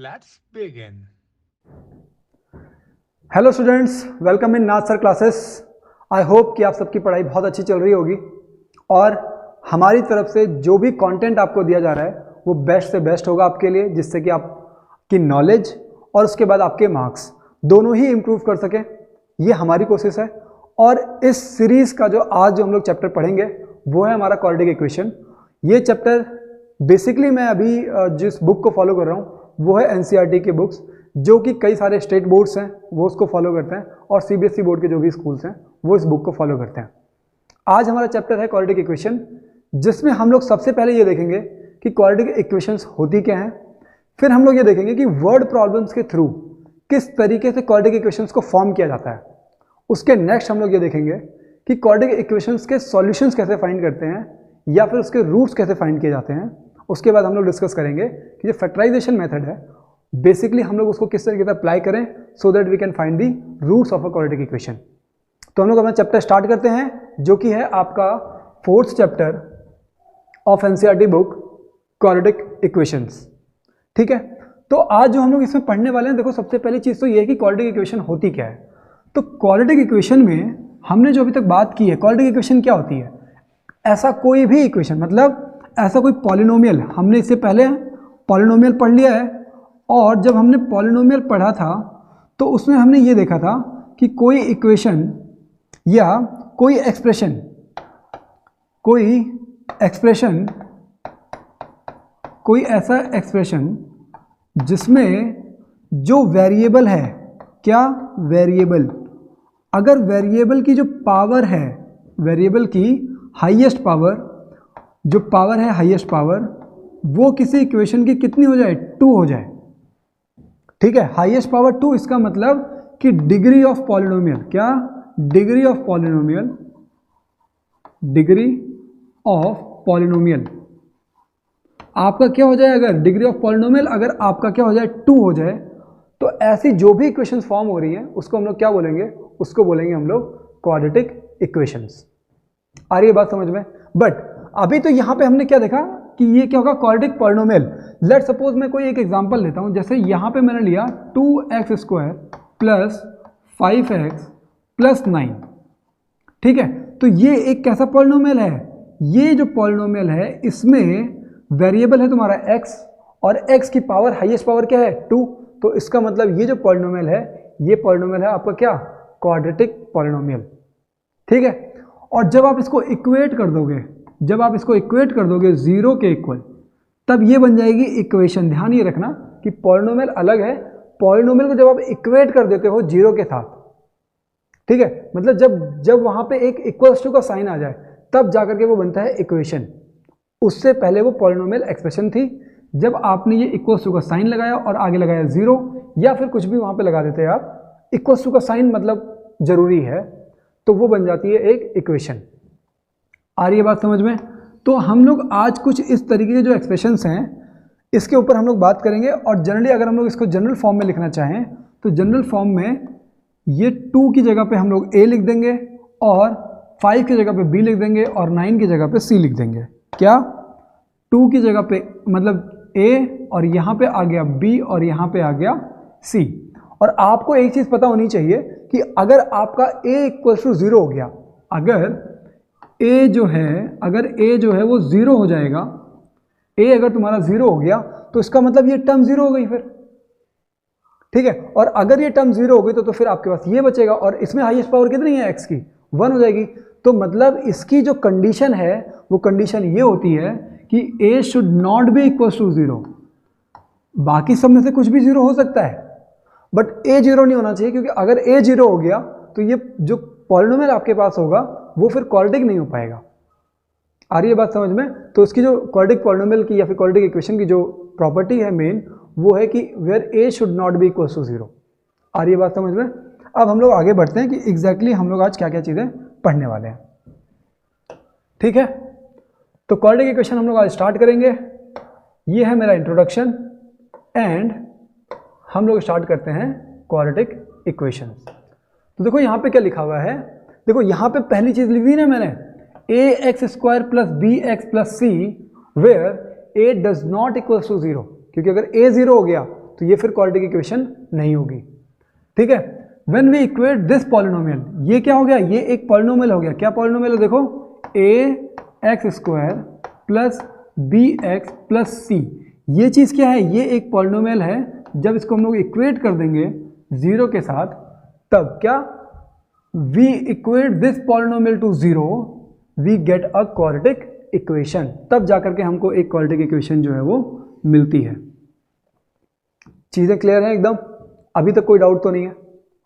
Let's begin. Hello students, welcome in Nath sir classes. I hope कि आप सबकी पढ़ाई बहुत अच्छी चल रही होगी और हमारी तरफ से जो भी कंटेंट आपको दिया जा रहा है वो बेस्ट से बेस्ट होगा आपके लिए, जिससे कि आपकी नॉलेज और उसके बाद आपके मार्क्स दोनों ही इम्प्रूव कर सकें। ये हमारी कोशिश है। और इस सीरीज़ का जो आज हम लोग चैप्टर पढ़ेंगे वो है हमारा क्वाड्रेटिक इक्वेशन। ये चैप्टर बेसिकली मैं अभी जिस बुक को फॉलो कर रहा हूँ वो है एनसीईआरटी की बुक्स, जो कि कई सारे स्टेट बोर्ड्स हैं वो उसको फॉलो करते हैं और सीबीएसई बोर्ड के जो भी स्कूल्स हैं वो इस बुक को फॉलो करते हैं। आज हमारा चैप्टर है क्वाड्रेटिक इक्वेशन, जिसमें हम लोग सबसे पहले ये देखेंगे कि क्वाड्रेटिक इक्वेशंस होती क्या हैं। फिर हम लोग ये देखेंगे कि वर्ड प्रॉब्लम्स के थ्रू किस तरीके से क्वाड्रेटिक इक्वेशंस को फॉर्म किया जाता है। उसके नेक्स्ट हम लोग ये देखेंगे कि क्वाड्रेटिक इक्वेशंस के सॉल्यूशंस कैसे फाइंड करते हैं या फिर उसके रूट्स कैसे फाइंड किए जाते हैं। उसके बाद हम लोग डिस्कस करेंगे कि जो फैक्टराइजेशन मेथड है बेसिकली हम लोग उसको किस तरीके से अप्लाई करें so that we can find the roots of a quadratic equation. तो हम लोग अपना चैप्टर स्टार्ट करते हैं, जो कि है आपका 4th chapter of NCERT book quadratic equations. ठीक है, तो आज जो हम लोग इसमें पढ़ने वाले हैं, देखो सबसे पहली चीज़ तो ये है कि क्वाड्रेटिक इक्वेशन होती क्या है। तो क्वाड्रेटिक इक्वेशन में हमने जो अभी तक बात की है, क्वाड्रेटिक इक्वेशन क्या होती है। ऐसा कोई भी इक्वेशन, मतलब ऐसा कोई पॉलिनोमियल, हमने इससे पहले पॉलिनोमियल पढ़ लिया है और जब हमने पॉलिनोमियल पढ़ा था तो उसमें हमने ये देखा था कि कोई इक्वेशन या कोई एक्सप्रेशन कोई ऐसा एक्सप्रेशन जिसमें जो वेरिएबल है, क्या वेरिएबल, अगर वेरिएबल की जो पावर है, वेरिएबल की हाईएस्ट पावर, जो पावर है हाईएस्ट पावर, वो किसी इक्वेशन की कितनी हो जाए, 2 हो जाए। ठीक है, हाईएस्ट पावर 2, इसका मतलब कि डिग्री ऑफ पॉलिनोमियल, क्या degree of polynomial, degree of polynomial आपका क्या हो जाए, अगर डिग्री ऑफ पॉलिनोमियल अगर आपका क्या हो जाए 2 हो जाए, तो ऐसी जो भी इक्वेशंस फॉर्म हो रही हैं उसको हम लोग क्या बोलेंगे, उसको बोलेंगे हम लोग क्वाड्रेटिक इक्वेशंस। आ रही है बात समझ में। बट अभी तो यहाँ पे हमने क्या देखा कि ये क्या होगा, क्वाड्रेटिक पॉलिनोमियल। लेट सपोज मैं कोई एक एग्जांपल लेता हूँ, जैसे यहाँ पे मैंने लिया 2x² प्लस 5x प्लस 9। ठीक है, तो ये एक कैसा पॉलिनोमियल है, ये जो पॉलिनोमियल है इसमें वेरिएबल है तुम्हारा x और x की पावर हाईएस्ट पावर क्या है 2। तो इसका मतलब ये जो पॉलिनोमियल है, ये पॉलिनोमियल है आपका क्या, क्वाड्रेटिक पॉलिनोमियल। ठीक है, और जब आप इसको इक्वेट कर दोगे, जब आप इसको इक्वेट कर दोगे 0 के इक्वल, तब ये बन जाएगी इक्वेशन। ध्यान ये रखना कि पॉलिनोमियल अलग है, पॉलिनोमियल को जब आप इक्वेट कर देते हो 0 के साथ, ठीक है, मतलब जब वहां पे एक इक्वल्स टू का साइन आ जाए तब जाकर के वो बनता है इक्वेशन। उससे पहले वो पॉलिनोमियल एक्सप्रेशन थी। जब आपने ये इक्वल्स टू का साइन लगाया और आगे लगाया 0 या फिर कुछ भी वहां पे लगा देते हैं आप, इक्वल्स टू का साइन मतलब जरूरी है, तो वो बन जाती है एक इक्वेशन। आ रही है बात समझ में। तो हम लोग आज कुछ इस तरीके के जो एक्सप्रेशंस हैं इसके ऊपर हम लोग बात करेंगे। और जनरली अगर हम लोग इसको जनरल फॉर्म में लिखना चाहें तो जनरल फॉर्म में ये 2 की जगह पे हम लोग a लिख देंगे और 5 की जगह पे b लिख देंगे और 9 की जगह पे c लिख देंगे। क्या, 2 की जगह पे मतलब a और यहाँ पे आ गया b और यहाँ पे आ गया c। और आपको एक चीज़ पता होनी चाहिए कि अगर आपका a इक्वल्स टू 0 हो गया, अगर a जो है वो 0 हो जाएगा, a अगर तुम्हारा 0 हो गया तो इसका मतलब ये टर्म 0 हो गई फिर। ठीक है, और अगर ये टर्म 0 हो गई तो फिर आपके पास ये बचेगा और इसमें हाईएस्ट पावर कितनी है x की, 1 हो जाएगी। तो मतलब इसकी जो कंडीशन है वो कंडीशन ये होती है कि a should not be equals to 0। बाकी सब में से कुछ भी 0 हो सकता है बट a 0 नहीं होना चाहिए, क्योंकि अगर a 0 हो गया तो ये जो पॉलिनोमियल आपके पास होगा वो फिर क्वाड्रेटिक नहीं हो पाएगा। आ रही है बात समझ में। तो इसकी जो क्वाड्रेटिक पॉलिनोमियल की या फिर क्वाड्रेटिक इक्वेशन की जो प्रॉपर्टी है मेन, वो है कि where a should not be equals to 0। आ रही है बात समझ में। अब हम लोग आगे बढ़ते हैं कि एग्जैक्टली हम लोग आज क्या क्या चीज़ें पढ़ने वाले हैं। ठीक है, तो क्वाड्रेटिक इक्वेशन हम लोग आज स्टार्ट करेंगे। ये है मेरा इंट्रोडक्शन एंड हम लोग स्टार्ट करते हैं क्वाड्रेटिक इक्वेशन। तो देखो यहाँ पे क्या लिखा हुआ है, देखो यहाँ पे पहली चीज़ लिख दी ना मैंने, ax² plus bx plus c where a does not equals to 0। क्योंकि अगर a 0 हो गया तो ये फिर क्वाड्रेटिक इक्वेशन नहीं होगी। ठीक है, when we equate this polynomial, ये क्या हो गया, ये एक पॉलिनोमियल हो गया। क्या पॉलिनोमियल है, देखो ax² plus bx plus c, ये चीज़ क्या है, ये एक पॉलिनोमियल है। जब इसको हम लोग इक्वेट कर देंगे 0 के साथ, तब क्या, we equate this polynomial to 0, we get a quadratic equation. तब जाकर के हमको एक क्वाड्रेटिक इक्वेशन जो है वो मिलती है। चीज़ें क्लियर है एकदम, अभी तक कोई डाउट तो नहीं है?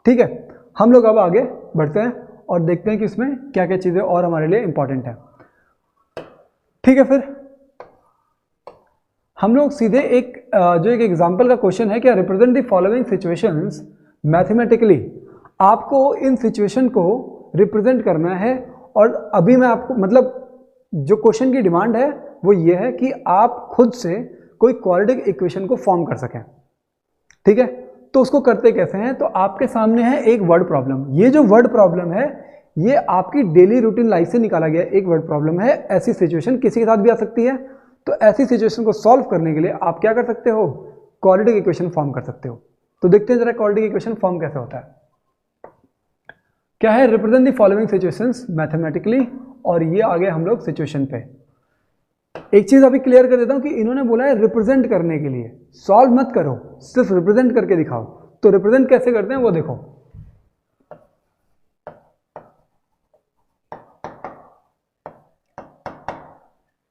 ठीक है, हम लोग अब आगे बढ़ते हैं और देखते हैं कि इसमें क्या क्या चीज़ें और हमारे लिए इंपॉर्टेंट है। ठीक है, फिर हम लोग सीधे एक एग्जांपल का क्वेश्चन है, क्या represent the following situations mathematically. आपको इन सिचुएशन को रिप्रेजेंट करना है। और अभी मैं आपको मतलब जो क्वेश्चन की डिमांड है वो ये है कि आप खुद से कोई क्वाड्रेटिक इक्वेशन को फॉर्म कर सकें। ठीक है, तो उसको करते कैसे हैं, तो आपके सामने है एक वर्ड प्रॉब्लम। ये जो वर्ड प्रॉब्लम है ये आपकी डेली रूटीन लाइफ से निकाला गया एक वर्ड प्रॉब्लम है। ऐसी सिचुएशन किसी के साथ भी आ सकती है। तो ऐसी सिचुएशन को सॉल्व करने के लिए आप क्या कर सकते हो, क्वाड्रेटिक इक्वेशन फॉर्म कर सकते हो। तो देखते हैं जरा क्वाड्रेटिक इक्वेशन फॉर्म कैसे होता है। क्या है, represent the following situations mathematically, और ये आ गए हम लोग सिचुएशन पे। एक चीज अभी क्लियर कर देता हूं कि इन्होंने बोला है रिप्रेजेंट करने के लिए, सॉल्व मत करो, सिर्फ रिप्रेजेंट करके दिखाओ। तो रिप्रेजेंट कैसे करते हैं वो देखो।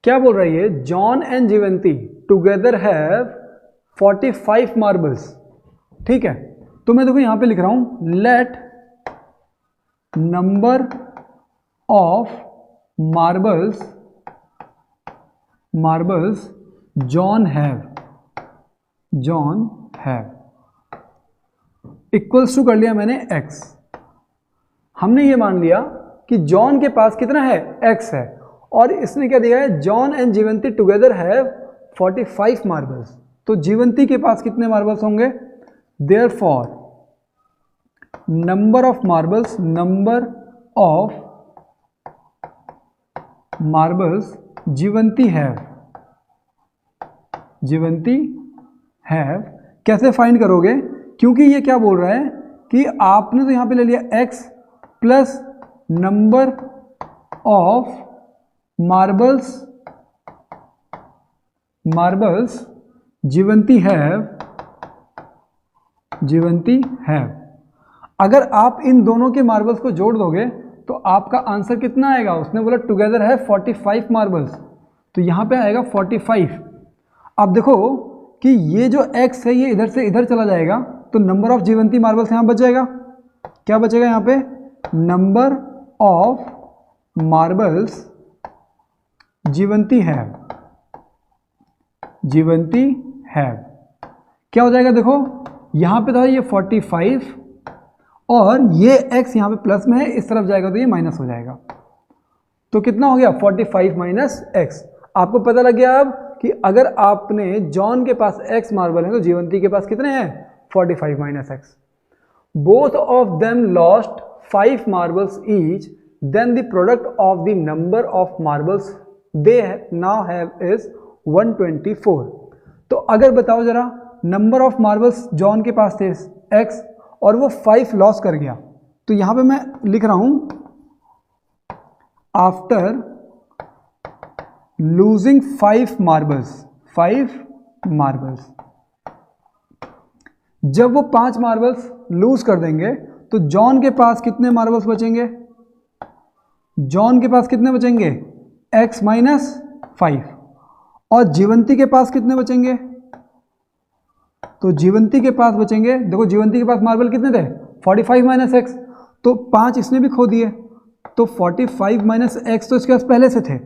क्या बोल रही है, John and Jivanti together have 45 marbles. ठीक है, तो मैं देखो यहां पे लिख रहा हूं, let number of marbles John have equals to कर लिया मैंने x। हमने ये मान लिया कि जॉन के पास कितना है, x है, और इसने क्या दिया है, John and Jivanti together have 45 marbles. तो जीवंती के पास कितने मार्बल्स होंगे, therefore number of marbles Jivanti have कैसे फाइंड करोगे, क्योंकि ये क्या बोल रहा है कि आपने तो यहां पे ले लिया x plus number of marbles Jivanti have. अगर आप इन दोनों के मार्बल्स को जोड़ दोगे तो आपका आंसर कितना आएगा, उसने बोला टुगेदर है 45 मार्बल्स, तो यहां पे आएगा 45। अब देखो कि ये जो x है ये इधर से इधर चला जाएगा, तो नंबर ऑफ जीवंती मार्बल्स यहां बच जाएगा। क्या बचेगा यहां पे, number of marbles Jivanti have. क्या हो जाएगा, देखो यहां पे था ये 45 और ये x यहां पे प्लस में है, इस तरफ जाएगा तो ये माइनस हो जाएगा। तो कितना हो गया, 45 माइनस x। आपको पता लग गया अब कि अगर आपने जॉन के पास x मार्बल है तो जीवंती के पास कितने हैं, 45 minus x। Both of them lost 5 marbles each, then the product of the number of marbles they now have is 124। तो अगर बताओ जरा, नंबर ऑफ मार्बल्स जॉन के पास थे x और वो 5 लॉस कर गया, तो यहां पे मैं लिख रहा हूं आफ्टर लूजिंग 5 मार्बल्स। जब वो 5 मार्बल्स लूज कर देंगे तो जॉन के पास कितने मार्बल्स बचेंगे, जॉन के पास कितने बचेंगे, x माइनस 5। और जीवंती के पास कितने बचेंगे, तो जीवंती के पास बचेंगे, देखो जीवंती के पास मार्बल कितने थे, 45 माइनस x, तो 5 इसने भी खो दिए, तो 45 माइनस x तो इसके पास पहले से थे,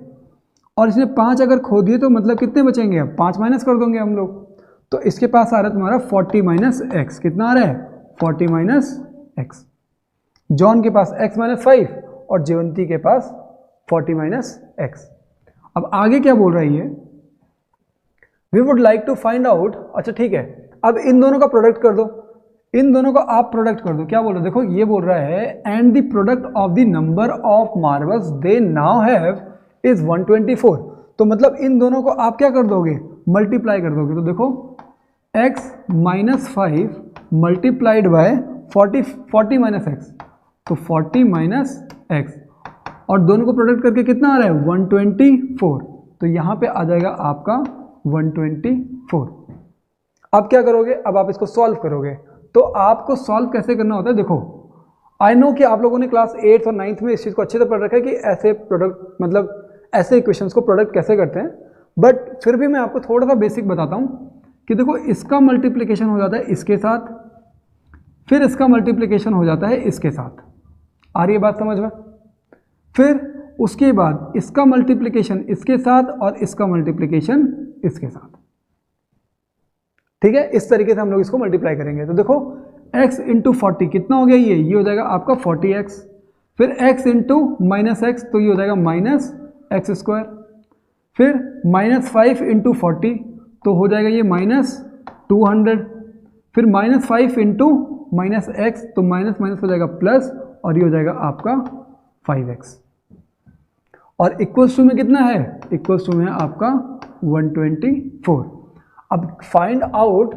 और इसने 5 अगर खो दिए तो मतलब कितने बचेंगे, 5 माइनस कर दोगे हम लोग, तो इसके पास आ रहा है तुम्हारा 40 माइनस x। कितना आ रहा है, 40 माइनस x। जॉन के पास x माइनस 5 और जीवंती के पास 40 माइनस x। अब आगे क्या बोल रही है, we would like to find out. अच्छा ठीक है, अब इन दोनों का प्रोडक्ट कर दो, इन दोनों का आप प्रोडक्ट कर दो। क्या बोल रहे हो, देखो ये बोल रहा है and the product of the number of marbles they now have is 124। तो मतलब इन दोनों को आप क्या कर दोगे, मल्टीप्लाई कर दोगे। तो देखो x minus 5 multiplied by 40 minus x, तो 40 माइनस एक्स, और दोनों को प्रोडक्ट करके कितना आ रहा है 124, तो यहाँ पे आ जाएगा आपका 124। अब क्या करोगे, अब आप इसको सॉल्व करोगे। तो आपको सॉल्व कैसे करना होता है, देखो आई नो कि आप लोगों ने क्लास 8th और 9th में इस चीज़ को अच्छे से पढ़ रखा है कि ऐसे प्रोडक्ट मतलब ऐसे इक्वेशंस को प्रोडक्ट कैसे करते हैं, बट फिर भी मैं आपको थोड़ा सा बेसिक बताता हूँ कि देखो इसका मल्टीप्लिकेशन हो जाता है इसके साथ, फिर इसका मल्टीप्लिकेशन हो जाता है इसके साथ, आ रही है बात समझ में, फिर उसके बाद इसका मल्टीप्लिकेशन इसके साथ और इसका मल्टीप्लिकेशन इसके साथ, ठीक है। इस तरीके से हम लोग इसको मल्टीप्लाई करेंगे। तो देखो x इंटू 40 कितना हो गया, ये हो जाएगा आपका 40x, फिर x इंटू माइनस एक्स, तो ये हो जाएगा माइनस एक्स स्क्वायर, फिर माइनस 5 इंटू 40, तो हो जाएगा ये माइनस 200, फिर माइनस 5 इंटू माइनस एक्स, तो माइनस माइनस हो जाएगा प्लस, और ये हो जाएगा आपका 5x, और इक्वल्स टू में कितना है, इक्वल्स टू में है आपका 124। अब फाइंड आउट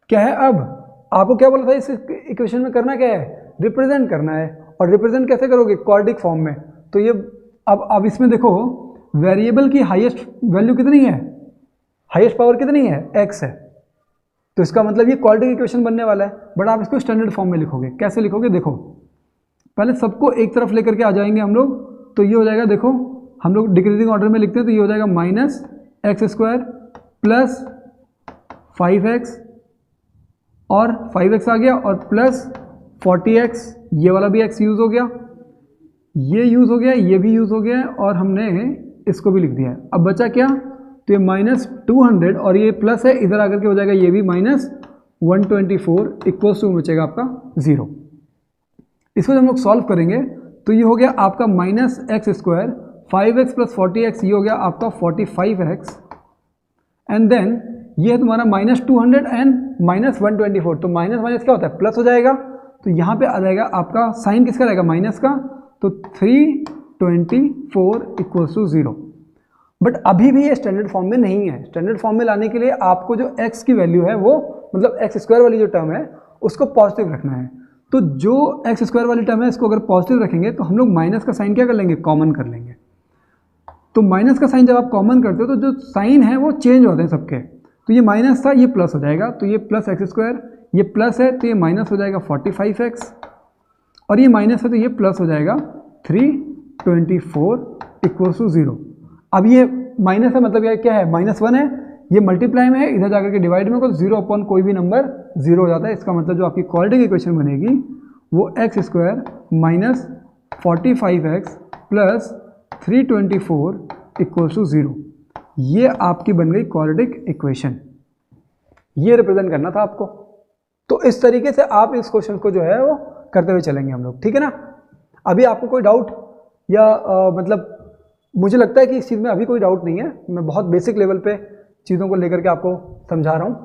क्या है, अब आपको क्या बोला था इस इक्वेशन में करना क्या है, रिप्रेजेंट करना है, और रिप्रेजेंट कैसे करोगे, क्वाड्रेटिक फॉर्म में। तो ये अब इसमें देखो वेरिएबल की हाईएस्ट वैल्यू कितनी है, हाईएस्ट पावर कितनी है, x है, तो इसका मतलब ये क्वाड्रेटिक इक्वेशन बनने वाला है। बट आप इसको स्टैंडर्ड फॉर्म में लिखोगे, कैसे लिखोगे, देखो पहले सबको एक तरफ लेकर के आ जाएंगे हम लोग, तो ये हो जाएगा, देखो हम लोग डिक्रीजिंग ऑर्डर में लिखते हैं, तो ये हो जाएगा minus x square plus 5x, और 5x आ गया, और प्लस 40x, ये वाला भी x यूज़ हो गया, ये यूज़ हो गया, ये भी यूज़ हो गया, और हमने इसको भी लिख दिया है। अब बचा क्या, तो ये माइनस 200 और ये प्लस है, इधर आकर के हो जाएगा ये भी माइनस 124 इक्वल्स टू बचेगा आपका 0। इसको जब हम लोग सॉल्व करेंगे तो ये हो गया आपका minus x square 5x plus 40x, ये हो गया आपका 45x, एंड देन ये है तुम्हारा माइनस 200 एंड माइनस 124, तो माइनस माइनस क्या होता है, प्लस हो जाएगा, तो यहाँ पे आ जाएगा आपका साइन किसका रहेगा, माइनस का, तो 324 इक्वल्स टू 0। बट अभी भी ये स्टैंडर्ड फॉर्म में नहीं है। स्टैंडर्ड फॉर्म में लाने के लिए आपको जो x की वैल्यू है वो मतलब एक्स स्क्वायर वाली जो टर्म है उसको पॉजिटिव रखना है। तो जो एक्स स्क्वायर वाली टर्म है इसको अगर पॉजिटिव रखेंगे तो हम लोग माइनस का साइन क्या कर लेंगे, कॉमन कर लेंगे। तो माइनस का साइन जब आप कॉमन करते हो तो जो साइन है वो चेंज होते हैं सबके, तो ये माइनस था ये प्लस हो जाएगा, तो ये प्लस एक्स स्क्वायर, ये प्लस है तो ये माइनस हो जाएगा 45x, और ये माइनस है तो ये प्लस हो जाएगा 324 इक्वल्स टू 0। अब ये माइनस है मतलब क्या है, -1 है, ये मल्टीप्लाई में है, इधर जाकर के डिवाइड में को, तो 0 अपॉन कोई भी नंबर 0 हो जाता है। इसका मतलब जो आपकी क्वाड्रेटिक इक्वेशन बनेगी वो x square minus 45x plus 324 equals to 0, ये आपकी बन गई क्वाड्रेटिक इक्वेशन। ये रिप्रेजेंट करना था आपको। तो इस तरीके से आप इस क्वेश्चन को जो है वो करते हुए चलेंगे हम लोग, ठीक है ना। अभी आपको कोई डाउट या मतलब मुझे लगता है कि इस चीज़ में अभी कोई डाउट नहीं है, मैं बहुत बेसिक लेवल पे चीज़ों को लेकर के आपको समझा रहा हूँ,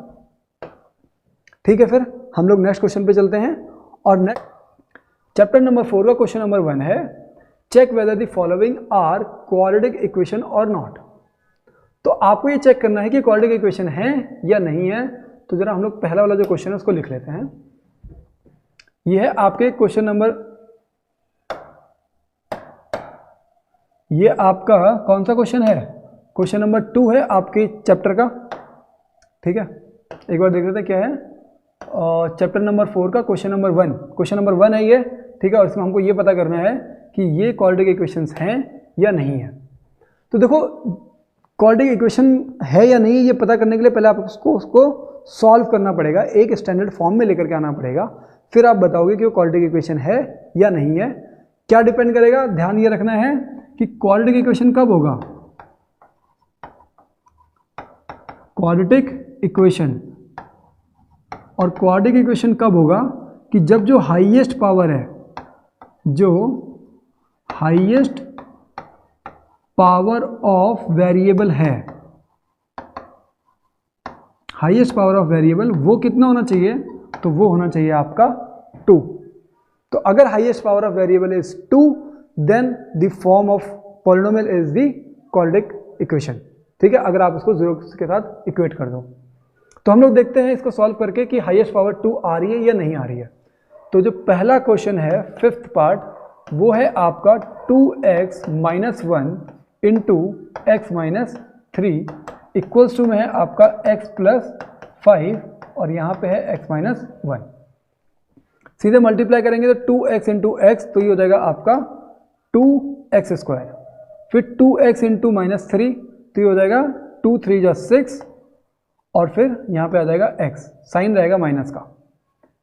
ठीक है। फिर हम लोग नेक्स्ट क्वेश्चन पे चलते हैं, और नेक्स्ट चैप्टर नंबर 4 का क्वेश्चन नंबर 1 है, check whether the following are quadratic equation और नॉट। तो आपको ये चेक करना है कि क्वाड्रेटिक इक्वेशन है या नहीं है। तो जरा हम लोग पहला वाला जो क्वेश्चन है उसको लिख लेते हैं। ये है आपके क्वेश्चन नंबर, ये आपका कौन सा क्वेश्चन है, क्वेश्चन नंबर 2 है आपके चैप्टर का, ठीक है। एक बार देख लेते हैं क्या है, चैप्टर नंबर 4 का क्वेश्चन नंबर 1, क्वेश्चन नंबर 1 है ये, ठीक है। और इसमें हमको ये पता करना है कि ये क्वाड्रेटिक इक्वेशंस हैं या नहीं है। तो देखो क्वाड्रेटिक इक्वेशन है या नहीं ये पता करने के लिए पहले आप उसको सॉल्व करना पड़ेगा, एक स्टैंडर्ड फॉर्म में लेकर के आना पड़ेगा, फिर आप बताओगे कि वो क्वाड्रेटिक इक्वेशन है या नहीं है। क्या डिपेंड करेगा, ध्यान ये रखना है कि क्वाड्रेटिक इक्वेशन कब होगा, क्वाड्रेटिक इक्वेशन, और क्वाड्रेटिक इक्वेशन कब होगा कि जब जो हाईएस्ट पावर है, जो हाईएस्ट पावर ऑफ वेरिएबल है, हाईएस्ट पावर ऑफ वेरिएबल वो कितना होना चाहिए, तो वो होना चाहिए आपका 2। तो अगर highest power of variable is 2 then the form of polynomial is the quadratic equation, ठीक है। अगर आप उसको 0 के साथ इक्वेट कर दो तो हम लोग देखते हैं इसको सॉल्व करके कि हाईएस्ट पावर 2 आ रही है या नहीं आ रही है। तो जो पहला क्वेश्चन है 5th पार्ट वो है आपका 2x - 1 into x minus 3 equals to में है आपका x + 5 और यहाँ पे है x - 1। सीधे मल्टीप्लाई करेंगे तो 2x इंटू एक्स तो ये हो जाएगा आपका 2x²। फिर 2x इंटू -3 तो ये हो जाएगा 2 3 जा 6 और फिर यहाँ पे आ जाएगा x, साइन रहेगा माइनस का।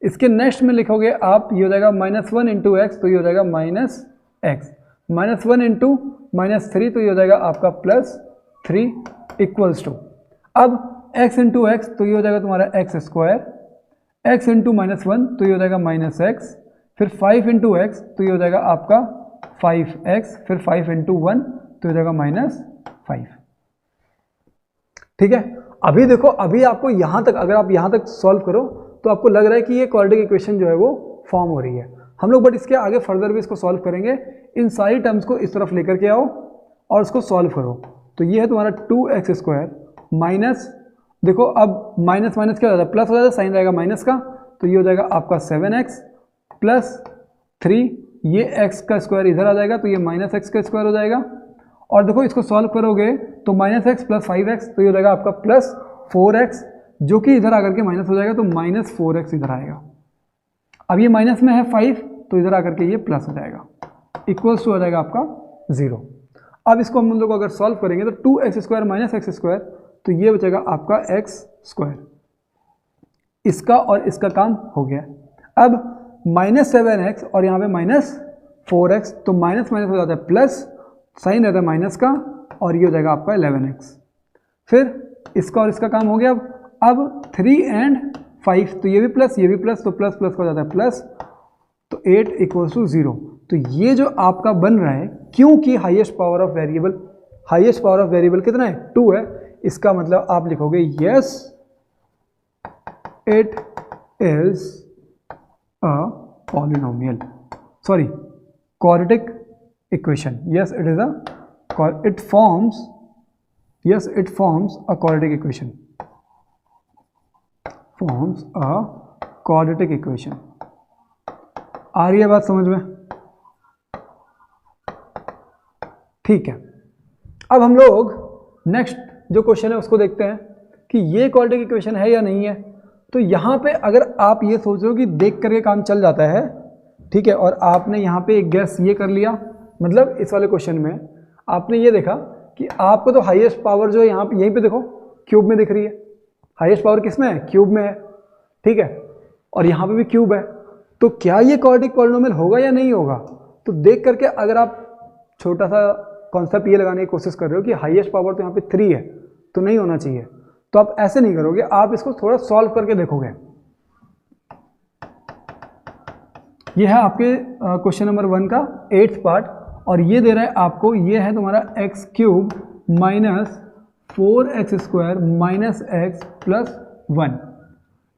इसके नेक्स्ट में लिखोगे आप, ये हो जाएगा -1 इंटू एक्स तो ये हो जाएगा -x, -1 इंटू -3 तो ये हो जाएगा आपका +3 इक्वल्स टू, अब x इंटू एक्स तो ये हो जाएगा तुम्हारा x², x इंटू -1 तो ये हो जाएगा -x, फिर 5 इंटू एक्स तो ये हो जाएगा आपका 5x, फिर 5 इंटू 1 तो हो जाएगा -5। ठीक है, अभी देखो, अभी आपको यहाँ तक, अगर आप यहाँ तक सॉल्व करो तो आपको लग रहा है कि ये क्वाड्रेटिक इक्वेशन जो है वो फॉर्म हो रही है। हम लोग बट इसके आगे फर्दर भी इसको सॉल्व करेंगे। इन सारी टर्म्स को इस तरफ लेकर के आओ और इसको सॉल्व करो। तो ये है तुम्हारा 2x² माइनस, देखो अब माइनस माइनस क्या हो जाता है, प्लस हो जाता है, साइन रहेगा माइनस का, तो ये हो जाएगा आपका 7x + 3, ये x का स्क्वायर इधर आ जाएगा तो ये -x का स्क्वायर हो जाएगा। और देखो इसको सॉल्व करोगे तो -x + 5x तो ये हो जाएगा आपका +4x, जो कि इधर आकर के माइनस हो जाएगा तो -4x इधर आएगा। अब ये माइनस में है 5 तो इधर आकर के ये प्लस हो जाएगा, इक्वल्स टू हो जाएगा आपका 0। अब इसको हम लोग अगर सॉल्व करेंगे तो 2x² - x² तो ये बचेगा आपका x²। इसका और इसका काम हो गया। अब -7x और यहाँ पे -4x तो माइनस माइनस हो जाता है प्लस, साइन रहता है माइनस का, और ये हो जाएगा आपका 11x। फिर इसका और इसका काम हो गया। अब 3 और 5 तो ये भी प्लस ये भी प्लस, तो प्लस प्लस हो जाता है प्लस, तो 8 इक्वल्स टू 0। तो ये जो आपका बन रहा है, क्योंकि हाईएस्ट पावर ऑफ वेरिएबल कितना है, 2 है, इसका मतलब आप लिखोगे yes it is a polynomial, sorry quadratic equation. Yes it is it forms a quadratic equation, forms a quadratic equation. आ रही है बात समझ में? ठीक है, अब हम लोग नेक्स्ट जो क्वेश्चन है उसको देखते हैं कि ये क्वाड्रेटिक इक्वेशन है या नहीं है। तो यहाँ पे अगर आप ये सोच रहे हो कि देख करके काम चल जाता है, ठीक है, और आपने यहाँ पे एक गैस ये कर लिया, मतलब इस वाले क्वेश्चन में आपने ये देखा कि आपको तो हाईएस्ट पावर जो है यहाँ पे, यहीं पे देखो क्यूब में दिख रही है, हाईएस्ट पावर किस में है, क्यूब में है, ठीक है, और यहाँ पे भी क्यूब है। तो क्या ये क्वाड्रेटिक पॉलिनोमियल होगा या नहीं होगा? तो देख करके अगर आप छोटा सा कॉन्सेप्ट ये लगाने की कोशिश कर रहे हो कि हाईएस्ट पावर तो यहाँ पे 3 है तो नहीं होना चाहिए, तो आप ऐसे नहीं करोगे, आप इसको थोड़ा सॉल्व करके देखोगे। ये है आपके क्वेश्चन नंबर 1 का 8th पार्ट, और ये दे रहा है आपको, ये है तुम्हारा x³ - 4x² - x + 1